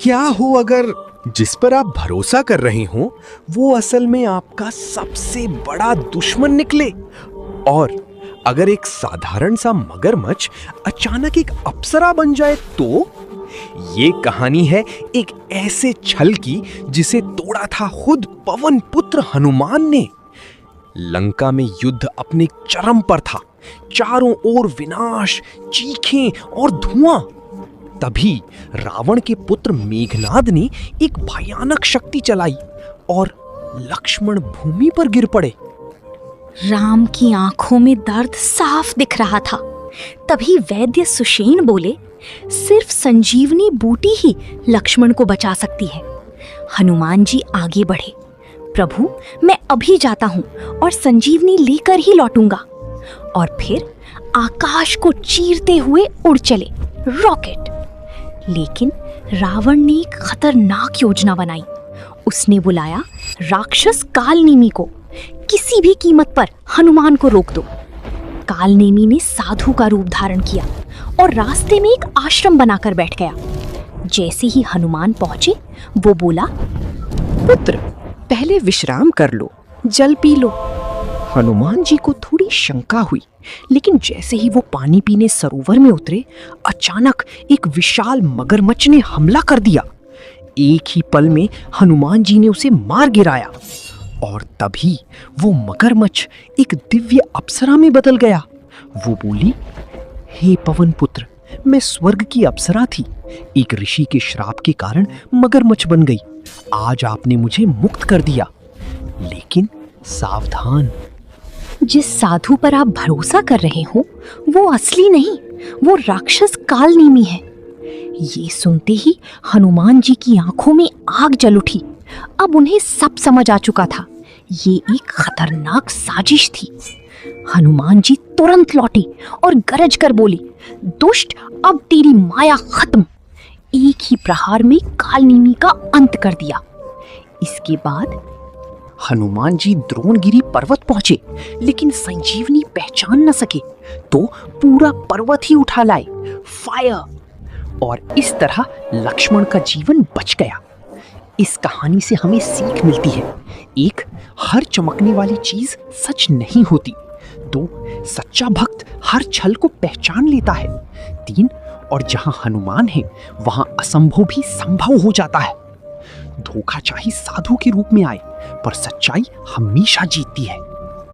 क्या हो अगर जिस पर आप भरोसा कर रहे हो वो असल में आपका सबसे बड़ा दुश्मन निकले, और अगर एक साधारण सा मगरमच्छ अचानक एक अप्सरा बन जाए तो? ये कहानी है एक ऐसे छल की जिसे तोड़ा था खुद पवन पुत्र हनुमान ने। लंका में युद्ध अपने चरम पर था, चारों ओर विनाश, चीखें और धुआं। तभी रावण के पुत्र मेघनाद ने एक भयानक शक्ति चलाई और लक्ष्मण भूमि पर गिर पड़े। राम की आंखों में दर्द साफ दिख रहा था। तभी वैद्य सुषेण बोले, सिर्फ संजीवनी बूटी ही लक्ष्मण को बचा सकती है। हनुमान जी आगे बढ़े, प्रभु मैं अभी जाता हूँ और संजीवनी लेकर ही लौटूंगा। और फिर आकाश को चीरते हुए उड़ चले, रॉकेट। लेकिन रावण ने एक खतरनाक योजना बनाई। उसने बुलाया राक्षस कालनेमी को, किसी भी कीमत पर हनुमान को रोक दो। कालनेमी ने साधु का रूप धारण किया और रास्ते में एक आश्रम बनाकर बैठ गया। जैसे ही हनुमान पहुंचे वो बोला, पुत्र पहले विश्राम कर लो, जल पी लो। हनुमान जी को थोड़ी शंका हुई, लेकिन जैसे ही वो पानी पीने सरोवर में उतरे, अचानक एक विशाल मगरमच्छ ने हमला कर दिया। एक ही पल में हनुमान जी ने उसे मार गिराया और तभी वो मगरमच्छ एक दिव्य अप्सरा में बदल गया। वो बोली, हे पवन पुत्र, मैं स्वर्ग की अप्सरा थी, एक ऋषि के श्राप के कारण मगरमच्छ बन गई। आज आपने मुझे मुक्त कर दिया, लेकिन सावधान, जिस साधु पर आप भरोसा कर रहे हो वो असली नहीं, वो राक्षस कालनेमी है। ये सुनते ही हनुमान जी की आंखों में आग जल उठी। अब उन्हें सब समझ आ चुका था, ये एक खतरनाक साजिश थी। हनुमान जी तुरंत लौटे और गरज कर बोले, दुष्ट, अब तेरी माया खत्म। एक ही प्रहार में कालनेमी का अंत कर दिया। इसके बाद हनुमान जी द्रोणगिरी पर्वत पहुंचे, लेकिन संजीवनी पहचान न सके तो पूरा पर्वत ही उठा लाए, फायर। और इस तरह लक्ष्मण का जीवन बच गया। इस कहानी से हमें सीख मिलती है, एक, हर चमकने वाली चीज सच नहीं होती। 2, सच्चा भक्त हर छल को पहचान लेता है। 3, और जहां हनुमान है वहां असंभव भी संभव हो जाता है। धोखा चाहे साधु के रूप में आए, पर सच्चाई हमेशा जीतती है।